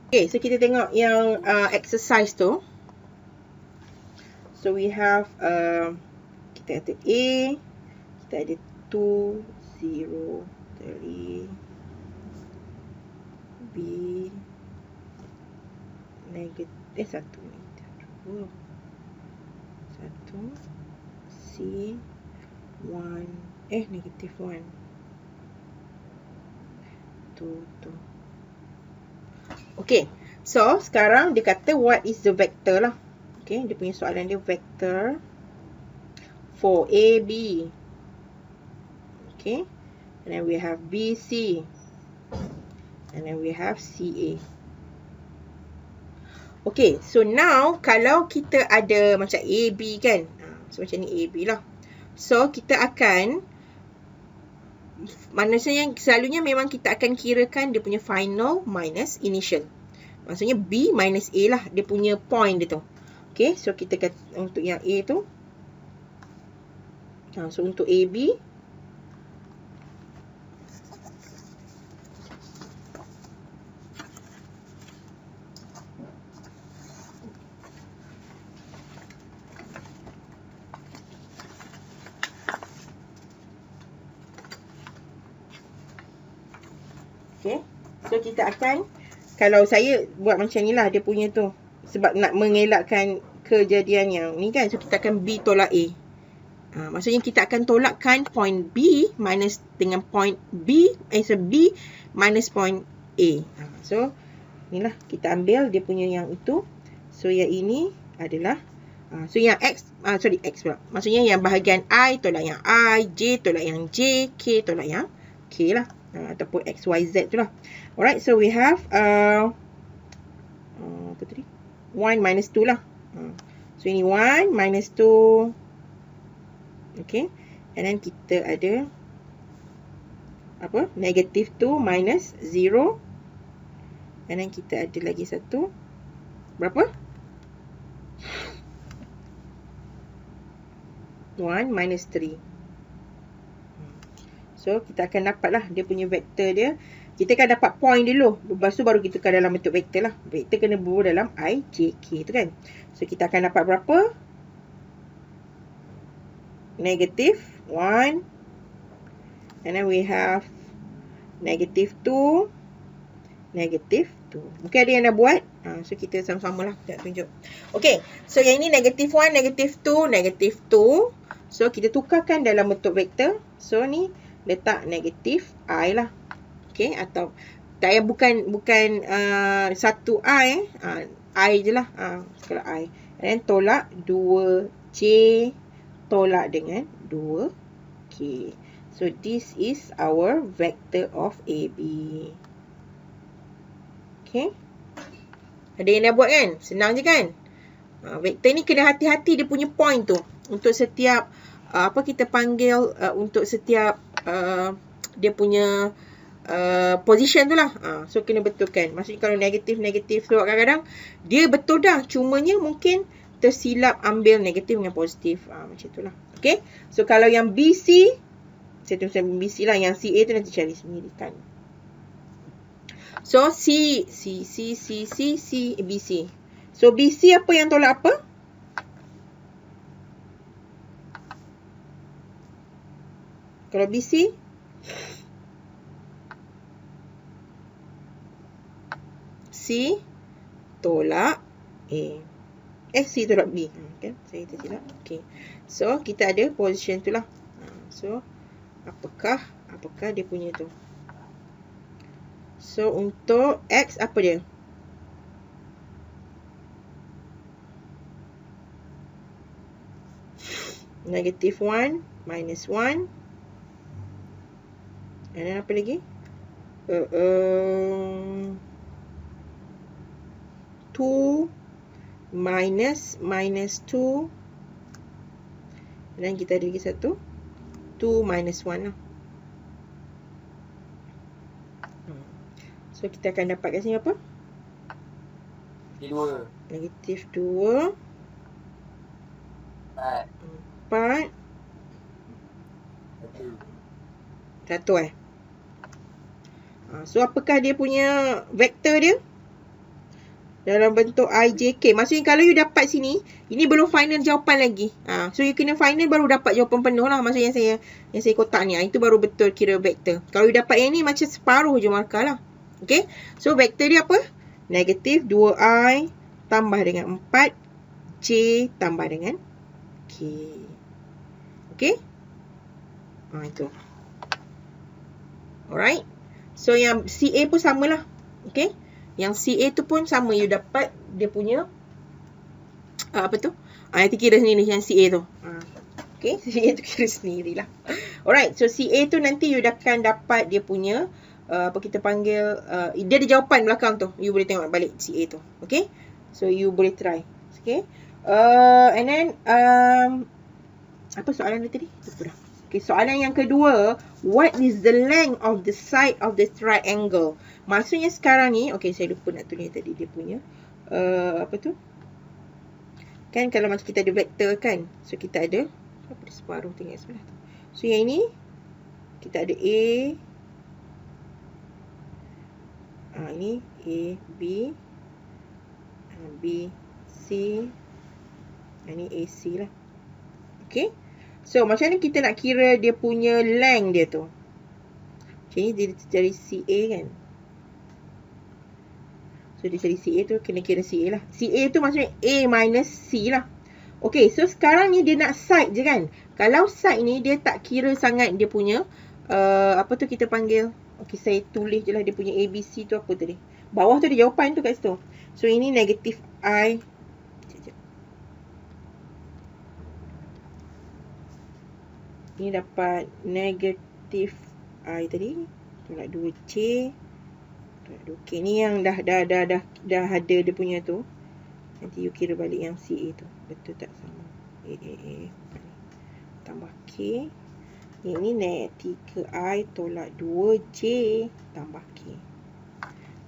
Okay, so kita tengok yang exercise tu. So we have kita kata A, kita ada 2, 0, 3, B, negatif, 1, negatif 2, 1, C, 1, negatif 1, 2. Okay, so sekarang dia kata what is the vector lah. Okay, dia punya soalan dia vector for AB. Okay, and then we have BC, and then we have CA. Okay, so now kalau kita ada macam AB kan, so macam ni AB lah. So kita akan, maksudnya selalunya memang kita akan kirakan dia punya final minus initial. Maksudnya B minus A lah dia punya point dia tu. Okay, so kita kata untuk yang A tu, so untuk AB, okay, so kita akan, kalau saya buat macam ni lah dia punya tu, sebab nak mengelakkan kejadian yang ni kan, so kita akan B tolak A. Maksudnya kita akan tolakkan point B minus dengan point B, so B minus point A. So inilah kita ambil dia punya yang itu. So yang ini adalah so yang X, X pula. Maksudnya yang bahagian I tolak yang I, J tolak yang J, K tolak yang K lah, ataupun X, Y, Z tu lah. Alright, so we have apa tadi? 1 minus 2 lah. So ini 1 minus 2. Okay, and then kita ada apa? Negative 2 minus 0. And then kita ada lagi satu. Berapa? 1 minus 3. So kita akan dapat lah dia punya vektor dia. Kita akan dapat point dulu, lepas tu baru kita tukar dalam bentuk vektor lah. Vektor kena berada dalam I, J, K tu kan. So kita akan dapat berapa? Negative 1. And then we have negative 2, negative 2. Mungkin ada yang dah buat. So kita sama-sama lah kita tunjuk. Okay, so yang ini negative 1, negative 2, negative 2. So kita tukarkan dalam bentuk vektor. So ni letak negative I lah. Okay, atau tak payah, bukan satu I, I je lah, kalau I. And then tolak 2J tolak dengan 2K. So this is our vector of AB. Okay, ada yang dah buat kan? Senang je kan? Vektor ni kena hati-hati dia punya point tu. Untuk setiap apa kita panggil, untuk setiap dia punya position tu lah. So kena betulkan. Maksudnya kalau negatif tu kadang-kadang dia betul dah, cumanya mungkin tersilap ambil negatif dengan positif. Macam tu lah. Okay, so kalau yang BC, saya tulis BC lah, yang CA tu nanti cari sendiri kan. So BC. So BC apa yang tolak apa? Kalau BC, C tolak A. C tolak B. Okay, saya tersilap. Okay, so kita ada position tu lah. So apakah dia punya tu? So untuk X apa dia? Negative 1 minus 1. And then apa lagi? 2 minus 2. Dan kita ada lagi satu, 2 minus 1 lah. So kita akan dapat kat sini apa? Negatif 2, 4, 1. So apakah dia punya vektor dia? dalam bentuk IJK. Maksudnya kalau you dapat sini, ini belum final jawapan lagi. So you kena final baru dapat jawapan penuh lah. Maksudnya yang saya kotak ni. Itu baru betul kira vektor. Kalau you dapat yang ni macam separuh je markah lah. Okay. So vektor dia apa? Negatif 2I tambah dengan 4J tambah dengan K. Okay. Itu. Alright. So yang CA pun samalah. Okay. Yang CA tu pun sama. You dapat dia punya apa tu? Nanti kira sendiri yang CA tu. Okay. CA tu kira sendirilah. Alright. So CA tu nanti you akan dapat dia punya apa kita panggil dia ada jawapan belakang tu. You boleh tengok balik CA tu. Okay. So you boleh try. Okay. And then apa soalan dia tadi? Lupa dah. Okay, soalan yang kedua, what is the length of the side of the triangle? Maksudnya sekarang ni, okay, saya lupa nak tulis tadi dia punya apa tu? Kan kalau macam kita ada vektor kan. So kita ada apa dia separuh tinggal sebelah tu. So yang ini kita ada A. Ini A, B, B, C. Ini AC lah. Okay. So, macam mana kita nak kira dia punya length dia tu? Macam ni dia cari CA kan? So, dia cari CA tu, kena kira CA lah. CA tu maksudnya A minus C lah. Okay, so sekarang ni dia nak side je kan? Kalau side ni, dia tak kira sangat dia punya, apa tu kita panggil? Okay, saya tulis je lah dia punya ABC tu apa tadi. Bawah tu ada jawapan tu kat situ. So, ini negatif I. Ini dapat negatif I tadi. Tolak 2C. Tolak 2K. Ni yang dah ada dia punya tu. Nanti you kira balik yang CA tu. Betul tak sama? A. Tambah K. Ini negatif 3I tolak 2J tambah K.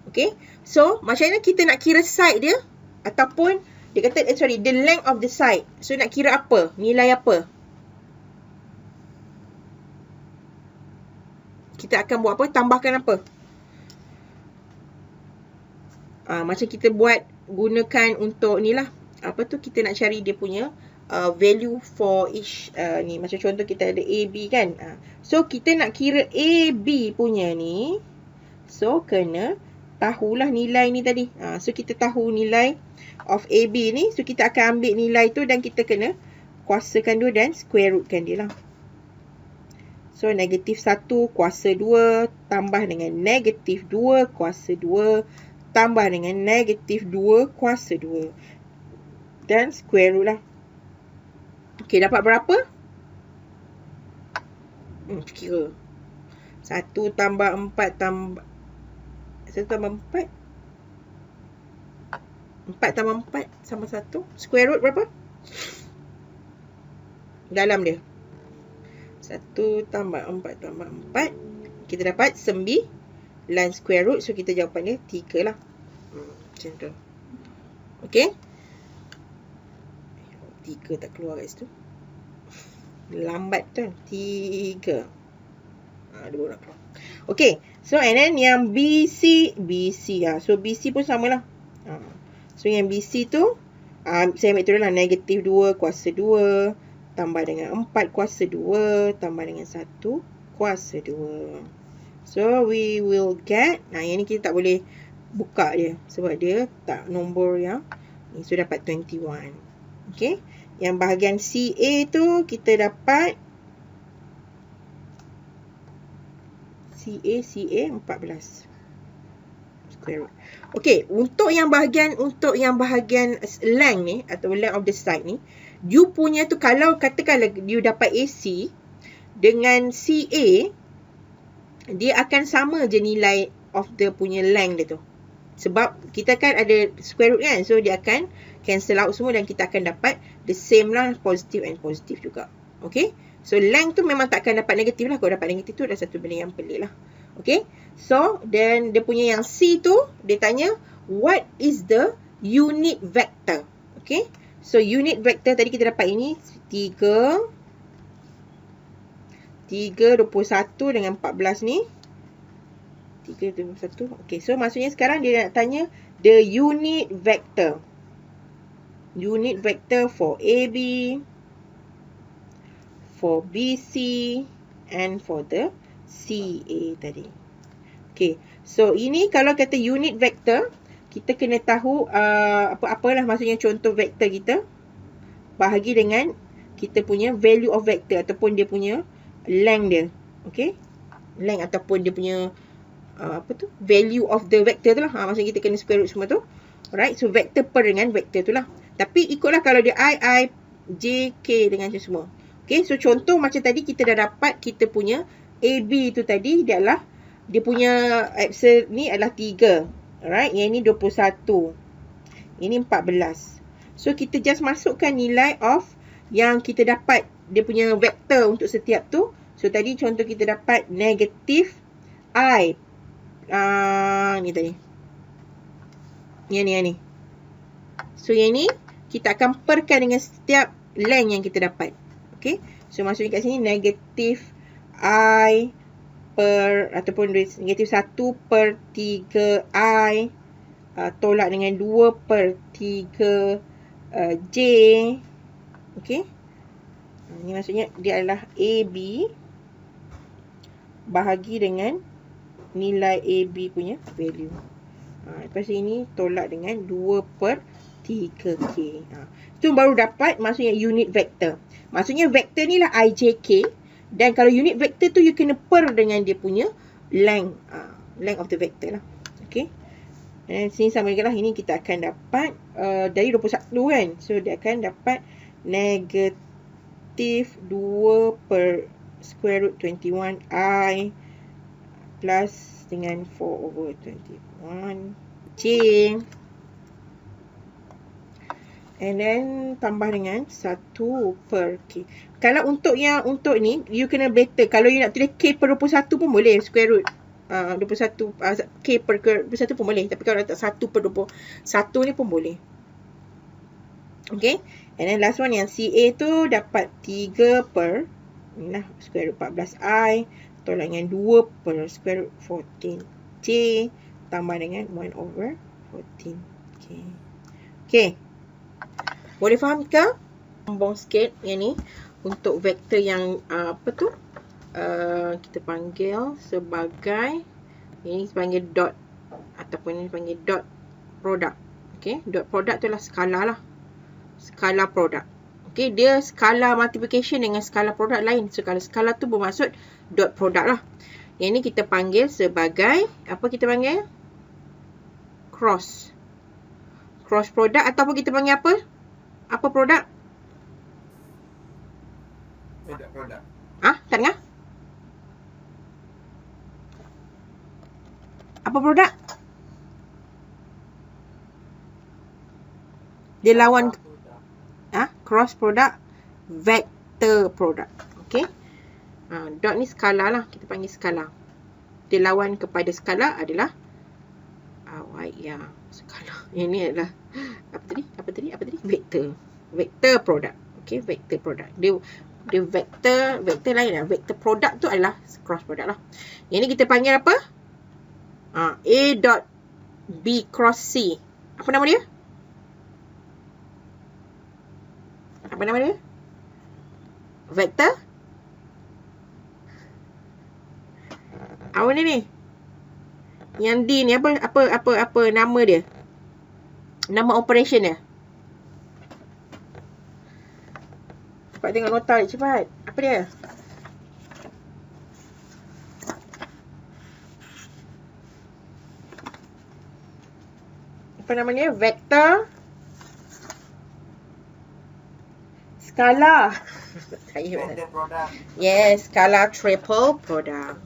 Okay. So, macam mana kita nak kira side dia? Ataupun, dia kata, the length of the side. So, nak kira apa? Nilai apa? Kita akan buat apa? Tambahkan apa? Macam kita buat, gunakan untuk ni lah. Apa tu? Kita nak cari dia punya value for each ni. Macam contoh kita ada A, B kan. So, kita nak kira A, B punya ni. So, kena tahulah nilai ni tadi. So, kita tahu nilai of A, B ni. So, kita akan ambil nilai tu dan kita kena kuasakan dua dan square rootkan dia lah. So, negatif 1 kuasa 2 tambah dengan negatif 2 kuasa 2 tambah dengan negatif 2 kuasa 2. Dan square root lah. Okay, dapat berapa? Kira. 1 tambah 4 tambah 1 tambah 4. 4 tambah 4 sama 1. Square root berapa? Dalam dia. 1 tambah 4 tambah 4. Kita dapat 9 square root. So, kita jawapan dia 3 lah. Macam tu. Okay. 3 tak keluar kat situ. Lambat tu. 3. Dia baru nak keluar. Okay. So, and then yang BC. So, BC pun sama lah. So, yang BC tu. Saya ambil turun lah. Negatif 2 kuasa 2. Tambah dengan 4 kuasa 2. Tambah dengan 1 kuasa 2. So, we will get. Yang ni kita tak boleh buka dia. Sebab dia tak nombor yang ni. So, dapat 21. Okay. Yang bahagian CA tu, kita dapat CA 14. Square root. Okay. Untuk yang bahagian length ni. Atau length of the side ni. You punya tu kalau katakanlah you dapat AC dengan CA, dia akan sama je nilai of the punya length dia tu. Sebab kita kan ada square root kan. So dia akan cancel out semua dan kita akan dapat the same lah, positive and positive juga. Okay. So length tu memang tak akan dapat negatif lah. Kalau dapat negatif tu dah satu benda yang pelik lah. Okay. So then dia punya yang C tu, dia tanya what is the unit vector. Okay. So, unit vector tadi kita dapat ini 3, 21 dengan 14 ni. 3, 21. Okay, so maksudnya sekarang dia nak tanya the unit vector. Unit vector for AB, for BC, and for the CA tadi. Okay, so ini kalau kata unit vector, kita kena tahu apa-apalah maksudnya contoh vektor kita. Bahagi dengan kita punya value of vector ataupun dia punya length dia. Okay, length ataupun dia punya value of the vector tu lah. Maksudnya kita kena square root semua tu. Alright, so vector per dengan vector tu lah. Tapi ikutlah kalau dia I, J, K dengan tu semua. Okay, so contoh macam tadi kita dah dapat kita punya AB tu tadi dia adalah, dia punya epsilon ni adalah 3. Alright, yang ini 21. Ini 14. So kita just masukkan nilai of yang kita dapat dia punya vektor untuk setiap tu. So tadi contoh kita dapat negatif I. Ni tadi. Yang ni. So yang ni kita akan perkan dengan setiap length yang kita dapat. Okay. So maksudnya kat sini negatif I per ataupun negatif 1 per 3I tolak dengan 2 per 3 J. Okay. Ini maksudnya dia adalah AB bahagi dengan nilai AB punya value. Lepas ini tolak dengan 2 per 3K. Itu baru dapat maksudnya unit vector. Maksudnya vector ni lah IJK. Dan kalau unit vector tu you kena per dengan dia punya length. Length of the vector lah. Okay. Dan sini sama juga lah. Ini kita akan dapat dari 21 kan. So dia akan dapat negatif 2 per square root 21I plus dengan 4 over 21J. And then tambah dengan 1 per K. Kalau untuk ni, you kena better. Kalau you nak tulis K per 21 pun boleh. Square root 21 K per 21 pun boleh. Tapi kalau letak 1 per 21 ni pun boleh. Okay. And then last one yang CA tu dapat 3 per inilah square root 14I tolak dengan 2 per square root 14J tambah dengan 1 over 14K. Okay. Boleh faham ke? Sambung sikit yang ni. Untuk vektor yang kita panggil sebagai, ini kita panggil dot ataupun ini panggil dot product. Okay, dot product tu lah skala lah. Skala product. Okay, dia skala multiplication dengan skala product lain. So kalau skala tu bermaksud dot product lah. Yang ni kita panggil sebagai, apa kita panggil? Cross. Cross product ataupun kita panggil apa? Apa produk? Produk. Tak dengar? Apa produk? Dia lawan cross product, vector product. Okay. Dot ni skala lah, kita panggil skala. Dia lawan kepada skala adalah skala. Ini adalah apa tadi? Vector. Vector product. Okay, vector product. Dia vector lain lah. Vector product tu adalah cross product lah. Yang ni kita panggil apa? A dot B cross C. Apa nama dia? Apa nama dia? Vector? Apa ni? Yang D ni apa nama dia? Nama operation dia. Cepat tengok nota dia, cepat. Apa dia? Apa namanya? Vector. Skala. Yes, skala triple product.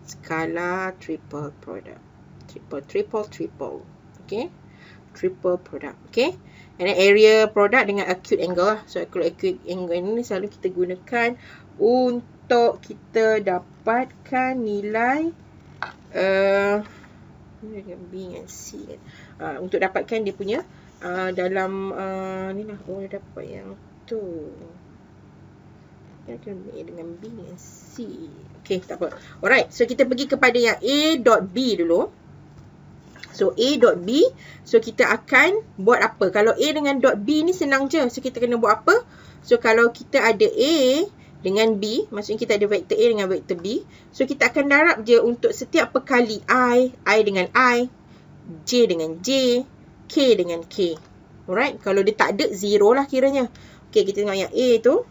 Skala triple product. Triple. Okay. Triple product. Okay. And then area product dengan acute angle lah. So acute angle ni selalu kita gunakan untuk kita dapatkan nilai B dan C kan. Untuk dapatkan dia punya dalam ni lah. Dapat yang tu. Dengan B dan C. Okay, tak apa. Alright, so kita pergi kepada yang A dot B dulu. So A dot B. So kita akan buat apa? Kalau A dengan dot B ni senang je. So kita kena buat apa? So kalau kita ada A dengan B, maksudnya kita ada vektor A dengan vektor B. So kita akan darab je untuk setiap perkali I dengan I, J dengan J, K dengan K. Alright, kalau dia tak ada, 0 lah kiranya. Okay, kita tengok yang A tu.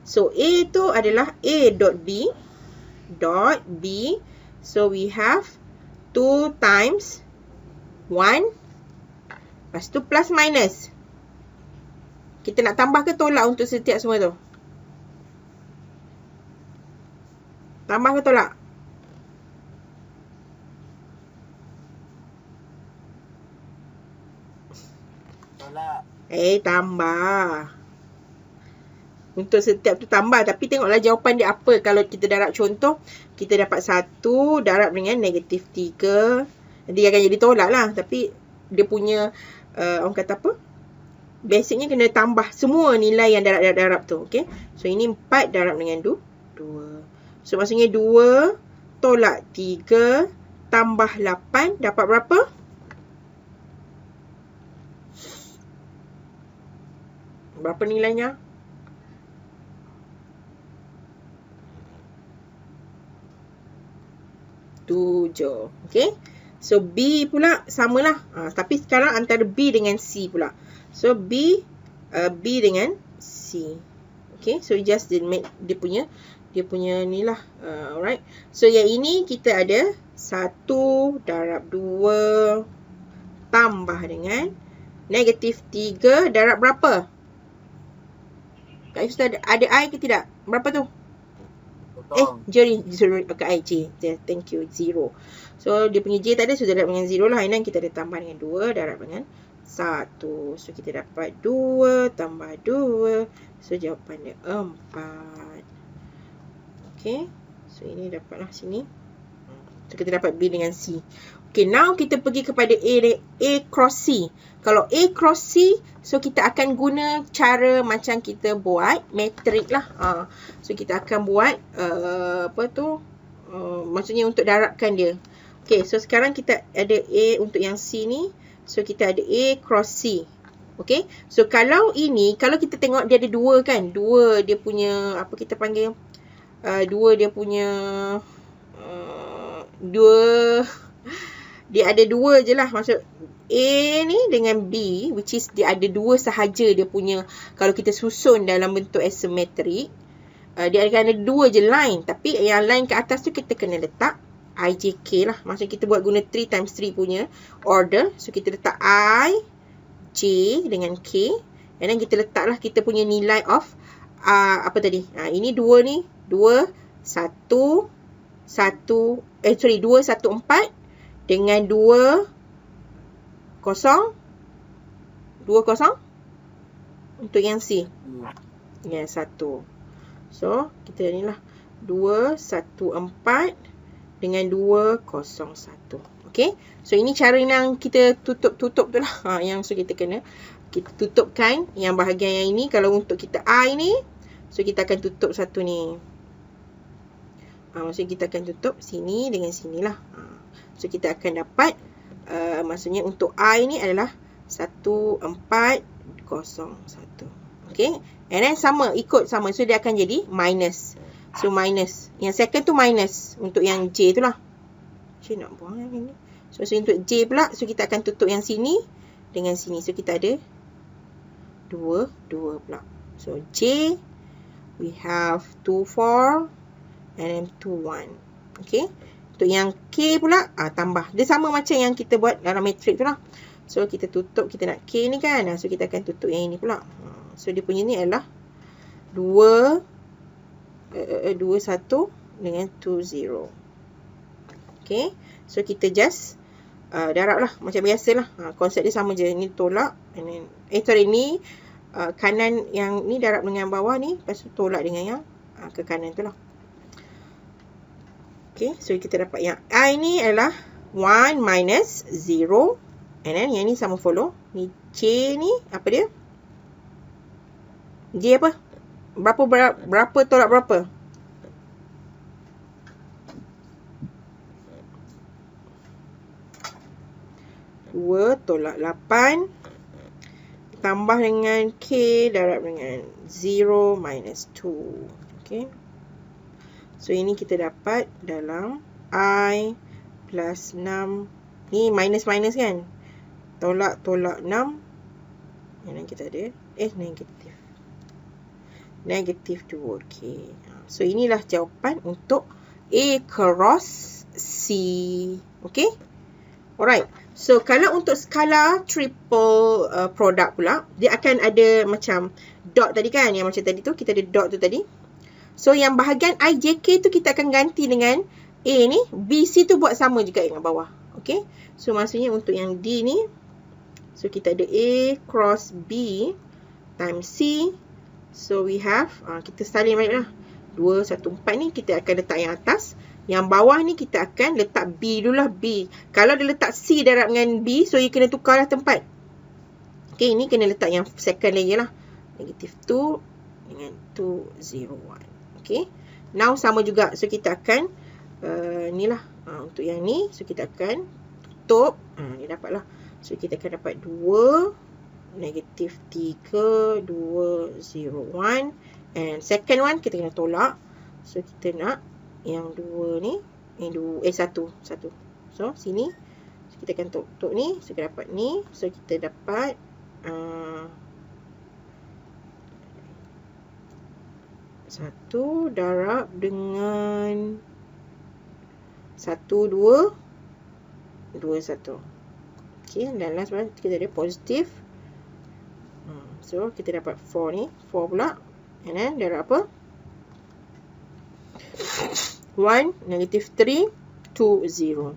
So A tu adalah A dot B. Dot B. So we have 2 times 1. Lepas tu plus minus. Kita nak tambah ke tolak untuk setiap semua tu? Tambah ke tolak? Tolak. Tambah. Untuk setiap tu tambah. Tapi tengoklah jawapan dia apa. Kalau kita darab contoh, kita dapat 1 darab dengan negatif 3. Nanti akan jadi tolak lah. Tapi dia punya, orang kata apa? Basicnya kena tambah semua nilai yang darab-darab tu. Okay. So ini 4 darab dengan 2. So maksudnya 2 tolak 3 tambah 8 dapat berapa? Berapa nilainya? 7. Okay. So B pula samalah. Tapi sekarang antara B dengan C pula. So B dengan C. Okay. So just make dia punya ni lah. Alright. So yang ini kita ada 1 darab 2 tambah dengan negatif 3 darab berapa? Kak Ustaz ada I ke tidak? Berapa tu? Sorry, okay, J. Thank you, 0. So, dia punya J tak ada, so darab dengan 0 lah. Dan kita ada tambah dengan 2, darab dengan 1. So, kita dapat 2 tambah 2. So, jawapan dia 4. Okay. So, ini dapatlah sini. So, kita dapat B dengan C. Okay, now kita pergi kepada A cross C. Kalau A cross C, so kita akan guna cara macam kita buat matrik lah. So kita akan buat maksudnya untuk darabkan dia. Okay, so sekarang kita ada A untuk yang C ni. So kita ada A cross C. Okay, so kalau kita tengok dia ada 2 kan. 2 dia punya, apa kita panggil? 2 dia punya, 2... Dia ada 2 je lah. Maksud A ni dengan B, which is dia ada 2 sahaja dia punya. Kalau kita susun dalam bentuk asimetrik, dia akan ada 2 je line. Tapi yang line ke atas tu kita kena letak IJK lah. Maksudnya kita buat guna 3 times 3 punya order. So kita letak I, J dengan K. And then kita letak lah kita punya nilai of apa tadi? Ini 2 ni. 2, 1, 2, 1, 4 dengan 2, 0, 2, 0 untuk yang C. Ya, 1. So, kita ni lah 2, 1, 4 dengan 2, 0, 1. Okay. So, ini cara yang kita tutup tu lah. Yang so kita kena, kita tutupkan yang bahagian yang ini. Kalau untuk kita I ni, so kita akan tutup satu ni. Maksudnya kita akan tutup sini dengan sini lah. So, kita akan dapat, maksudnya untuk I ni adalah 1, 4, 0, 1. Okay. And then sama, ikut sama. So, dia akan jadi minus. So, minus. Yang second tu minus. Untuk yang J tu lah. J nak buang yang ini. So, untuk J pula, so kita akan tutup yang sini dengan sini. So, kita ada 2 pula. So, J, we have 2, 4, and then 2, 1. Okay. Untuk yang K pula, tambah. Dia sama macam yang kita buat dalam matrik tu lah. So, kita tutup, kita nak K ni kan. So, kita akan tutup yang ini pula. So, dia punya ni adalah 2, 1 dengan 2, 0. Okay. So, kita just darab lah. Macam biasa lah. Konsep dia sama je. Ini tolak. And then, ni kanan yang ni darab dengan bawah ni. Lepas tu tolak dengan yang ke kanan tu lah. Okay, so kita dapat yang I ni adalah 1 minus 0. And then yang ni sama follow. Ni J ni, apa dia? J apa? Berapa tolak berapa? 2 tolak 8 tambah dengan K darab dengan 0 minus 2. Okay. So, ini kita dapat dalam I plus 6. Ni minus-minus kan? Tolak 6. Yang kita ada. Negatif. Negatif 2K. So, inilah jawapan untuk A cross C. Okay. Alright. So, kalau untuk skala triple product pula, dia akan ada macam dot tadi kan. Yang macam tadi tu, kita ada dot tu tadi. So, yang bahagian IJK tu kita akan ganti dengan A ni. BC tu buat sama juga dengan bawah. Okay. So, maksudnya untuk yang D ni, so kita ada A cross B times C. So, we have, kita salin balik lah. 2, 1, 4 ni kita akan letak yang atas. Yang bawah ni kita akan letak B dulu lah. B. Kalau dia letak C darab dengan B, so you kena tukar lah tempat. Okay, ini kena letak yang second lagi lah. Negatif 2 dengan 2, 0, 1. Okay. Now sama juga. So kita akan, ni lah. Untuk yang ni, so kita akan tutup. Ni dapat lah. So kita akan dapat 2, negatif 3, 2, 0, 1. And second one, kita kena tolak. So kita nak yang 2 ni, satu. So, sini. So, kita akan tutup ni. So, kita dapat ni. So, kita dapat 1 darab dengan 1, 2, 2, 1. Okay, dan last one, kita ada positif. So, kita dapat 4 ni. 4 pula. And then, darab apa? 1, negatif 3, 2, 0.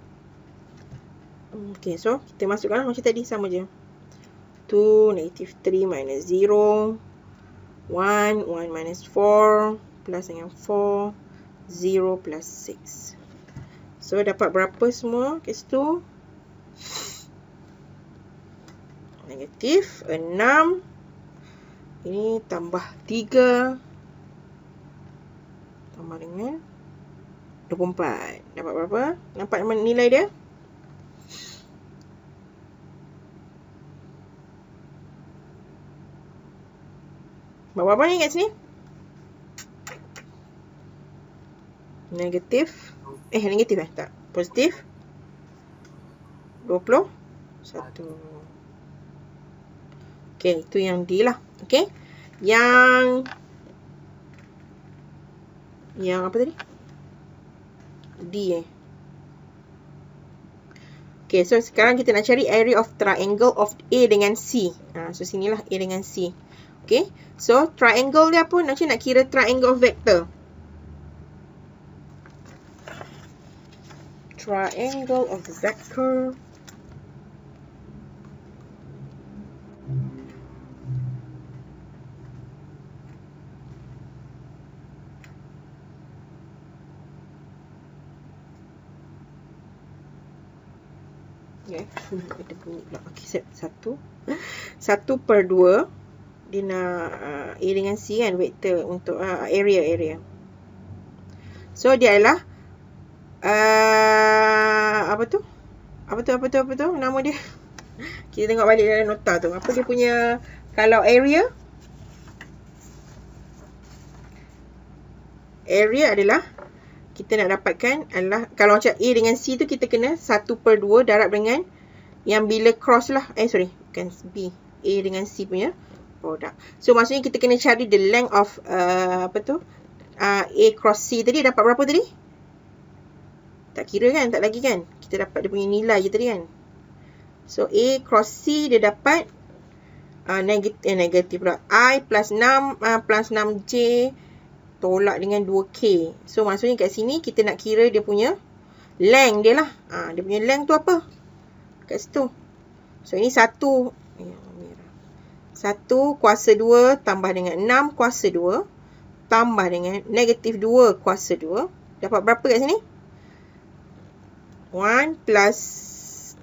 Okay, so kita masukkan macam tadi, sama je. 2, negatif 3 minus 0. 1 minus 4. Plus dengan 4. 0 plus 6. So, dapat berapa semua kat situ? Negatif 6. Ini tambah 3. Tambah dengan 24. Dapat berapa? Nampak nilai dia? Berapa ni kat sini? Negatif. Negatif tak. Positif. 21. Okay, itu yang D lah. Okay. Yang apa tadi? D Okay, so sekarang kita nak cari area of triangle of A dengan C. So, sinilah A dengan C. Okay, so triangle dia apa? Nak kira triangle of vector. Triangle of vector. Kita bunyi pula. Okay, 1 per 2. Dia nak A dengan C kan, vektor untuk area. So, dia adalah apa tu nama dia. Kita tengok balik dalam nota tu. Apa dia punya, kalau area adalah, kita nak dapatkan adalah, kalau macam A dengan C tu, kita kena 1 per 2 darab dengan yang bila cross lah. Bukan B. A dengan C punya product. So, maksudnya kita kena cari the length of A cross C tadi. Dapat berapa tadi? Tak kira kan? Tak lagi kan? Kita dapat dia punya nilai je tadi kan? So, A cross C dia dapat negatif pula. I plus 6 plus 6J tolak dengan 2K. So, maksudnya kat sini kita nak kira dia punya length dia lah. Dia punya length tu apa? Kat situ. So, ini 1 kuasa 2 tambah dengan 6 kuasa 2 tambah dengan negatif 2 kuasa 2. Dapat berapa kat sini? 1 plus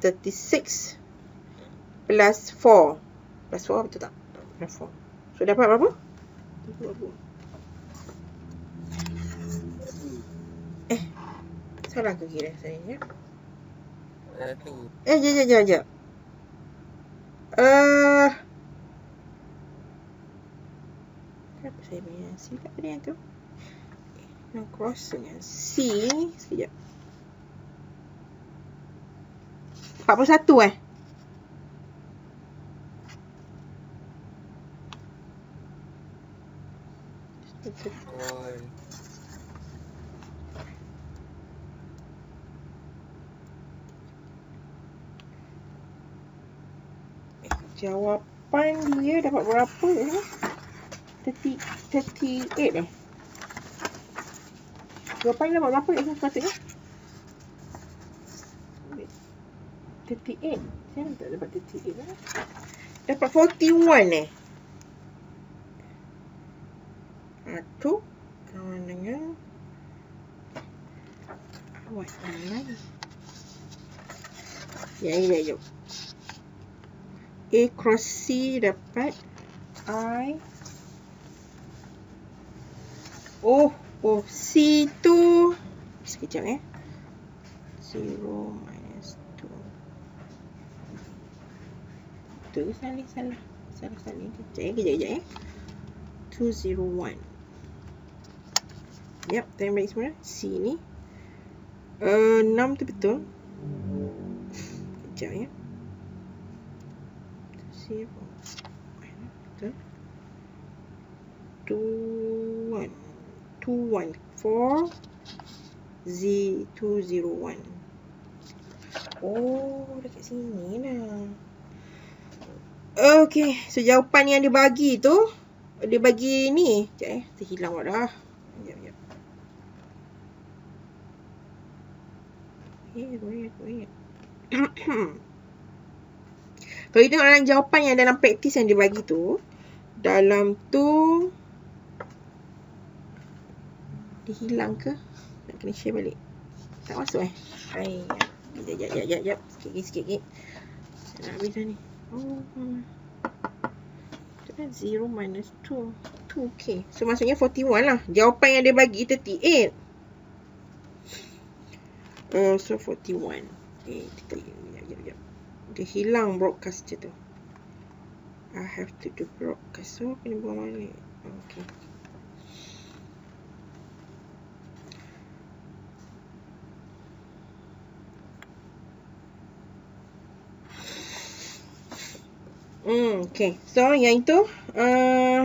36 plus 4. Plus 4 betul tak? Plus 4. So, dapat berapa? Salah ke kira saya ya? Sekejap. Kenapa saya punya silap tadi yang tu? Yang cross dengan C. Sekejap. 41 Jawapan dia dapat berapa ni? 38 Jawapan dia dapat berapa ni sepatutnya? 38. Saya tak dapat 38 lah. Dapat 41 tu kawan dengan awak lagi. Ya. A cross C dapat I. Oh, C tu sekejap 0 minus 2. Tu salah. Kejap. 201. Yep, time balik semula. C ni 6 tu betul. Kejap ya. 0 betul. 214 Z201. Oh, dekat sini lah. Okay, so jawapan yang dia bagi tu, dia bagi ni. Sekejap terhilang dah. Sekejap. Wait. Kalau kita tengok dalam jawapan yang dalam praktis yang dia bagi tu, dalam tu dia hilang ke? Nak kena share balik. Tak masuk Sekejap. Sikit lagi. Saya nak habis dah ni. Itu kan 0 minus 2. 2K. So maksudnya 41 lah. Jawapan yang dia bagi 38. So 41. Sekejap. Dia hilang broadcast je tu. I have to do broadcast. So kena buang balik. Okay. Okay. So yang itu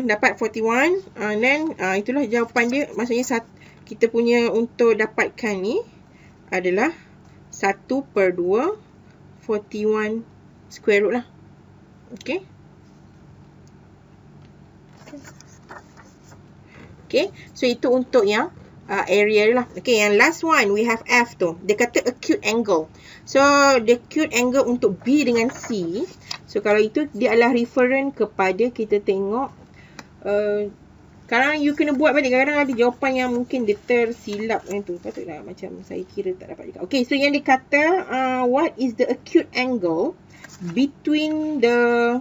dapat 41. Then itulah jawapan dia. Maksudnya kita punya untuk dapatkan ni adalah 1/2 41 square root lah. Okay. So itu untuk yang area lah. Okay, yang last one we have F tu. Dia kata acute angle. So the acute angle untuk B dengan C. So kalau itu dia adalah reference kepada kita tengok kadang you kena buat balik. Kadang-kadang ada jawapan yang mungkin dia tersilap yang tu. Patutlah macam saya kira tak dapat juga. Okay, so yang dia kata what is the acute angle between the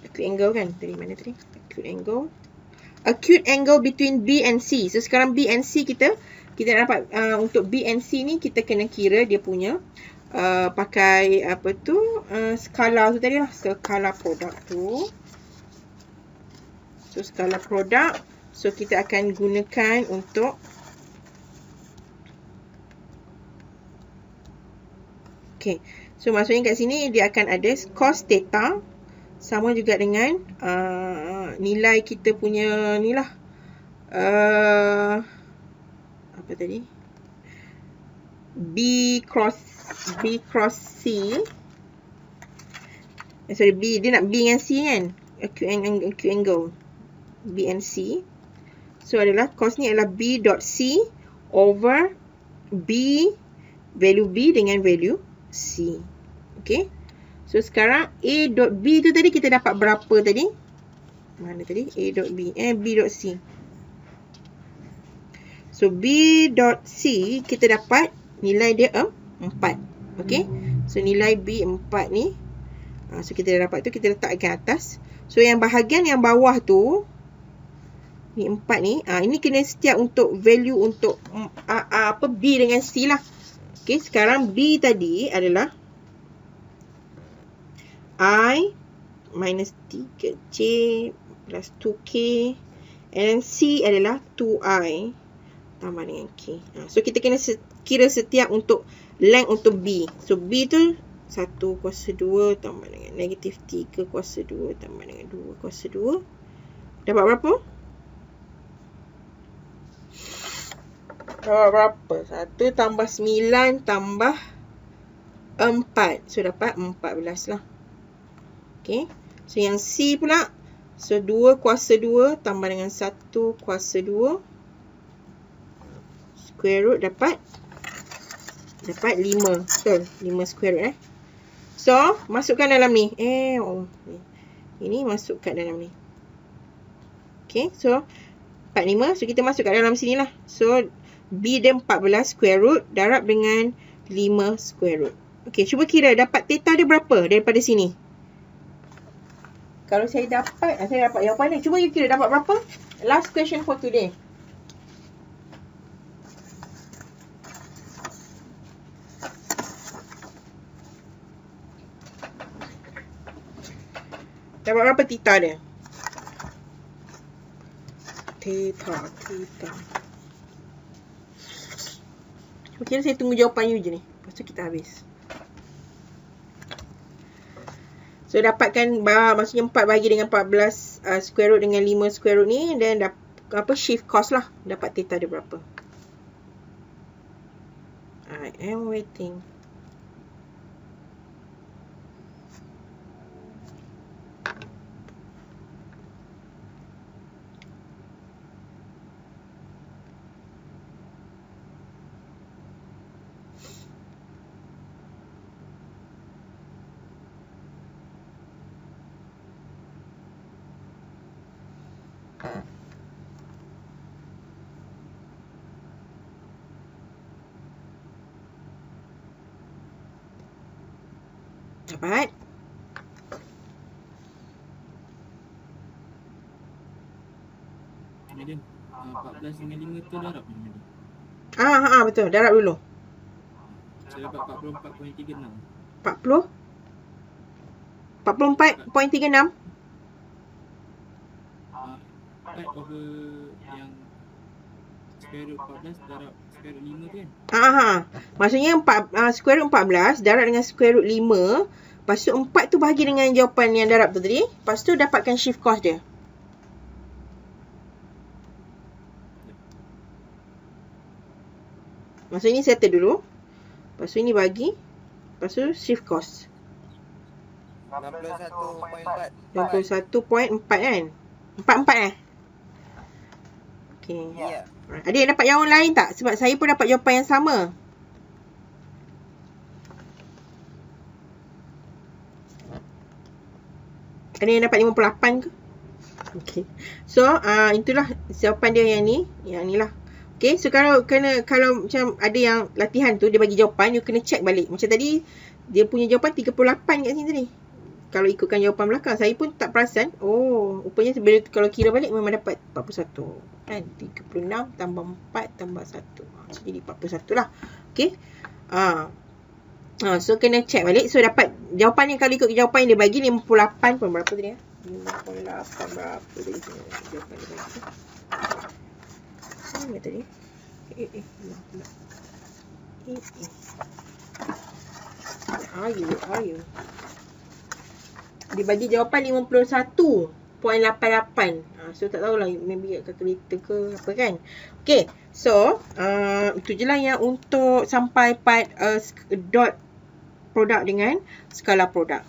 acute angle kan? Tadi mana tadi? Acute angle between B and C. So sekarang B and C kita dapat untuk B and C ni kita kena kira dia punya pakai apa tu skala tu tadi lah, skala produk tu. So skala produk, so kita akan gunakan untuk okay. So maksudnya kat sini dia akan ada cos theta sama juga dengan nilai kita punya ni lah apa tadi, B cross C. Sorry, B dia nak B dengan C kan, acute angle B and C. So adalah cos ni adalah B dot C over B, value B dengan value C. Okay. So sekarang A dot B tu tadi kita dapat berapa tadi? Mana tadi? A dot B. B dot C. So B dot C kita dapat nilai dia 4. Okay. So nilai B 4 ni. So kita dah dapat tu, kita letakkan atas. So yang bahagian yang bawah tu, ni 4 ni. Ini kena setiap untuk value untuk B dengan C lah. Okay. Sekarang B tadi adalah I minus 3J plus 2K. And then C adalah 2I tambah dengan K. So kita kena kira setiap untuk length untuk B. So B tu 1 kuasa 2 tambah dengan negatif 3 kuasa 2 tambah dengan 2 kuasa 2. Dapat berapa? Dapat berapa? 1 tambah 9 tambah 4. So dapat 14 lah. Okay. So yang C pula. So 2 kuasa 2 tambah dengan 1 kuasa 2. Square root dapat 5. Betul? 5 square root So masukkan dalam ni. Ini masukkan dalam ni. Okay. So 45. So kita masukkan dalam sini lah. So B dia 14 square root darab dengan 5 square root. Okay. Cuba kira dapat theta dia berapa daripada sini. Kalau saya dapat jawapan ni. Cuba you kira dapat berapa? Last question for today. Dapat berapa theta dia? Theta. Cuba kira, saya tunggu jawapan you je ni. Lepas tu kita habis. So dapatkan maksudnya 4 bagi dengan 14 square root dengan 5 square root ni, dan shift cost lah, dapat theta dia berapa. I am waiting. Dapat? Kemudian 14 dengan 5 tu darab ni. Betul. Darab dulu. Saya dapat 44.36. 44.36? 4 over yang square root 14 darab square root 5 tu kan? Maksudnya square root 14 darab dengan square root 5. Lepas tu 4 tu bahagi dengan jawapan yang darab tu tadi. Lepas tu dapatkan shift cost dia. Maksudnya ni settle dulu. Lepas tu ni bagi. Lepas tu shift cost 61.4 kan? 44 Okay. Ya. Ada yang dapat yang lain tak? Sebab saya pun dapat jawapan yang sama. Ada yang dapat 58 ke? Okay. So itulah jawapan dia yang ni. Yang ni lah. Okay. So kalau macam ada yang latihan tu dia bagi jawapan, you kena check balik. Macam tadi dia punya jawapan 38 kat sini tadi. Kalau ikutkan jawapan belakang, saya pun tak perasan. Rupanya kalau kira balik memang dapat 41 kan. 36 tambah 4 tambah 1. So jadi 41 lah. Okay. So kena check balik. So dapat jawapan yang, kalau ikut jawapan yang dia bagi 58 pun berapa tadi 58 berapa tadi jawapan dia bagi. Mana tadi? Ayu. Dia bagi jawapan 51.88. So tak tahulah, maybe kat kalkulator ke apa kan. Okay. So itu je lah yang untuk sampai part dot produk dengan skala produk.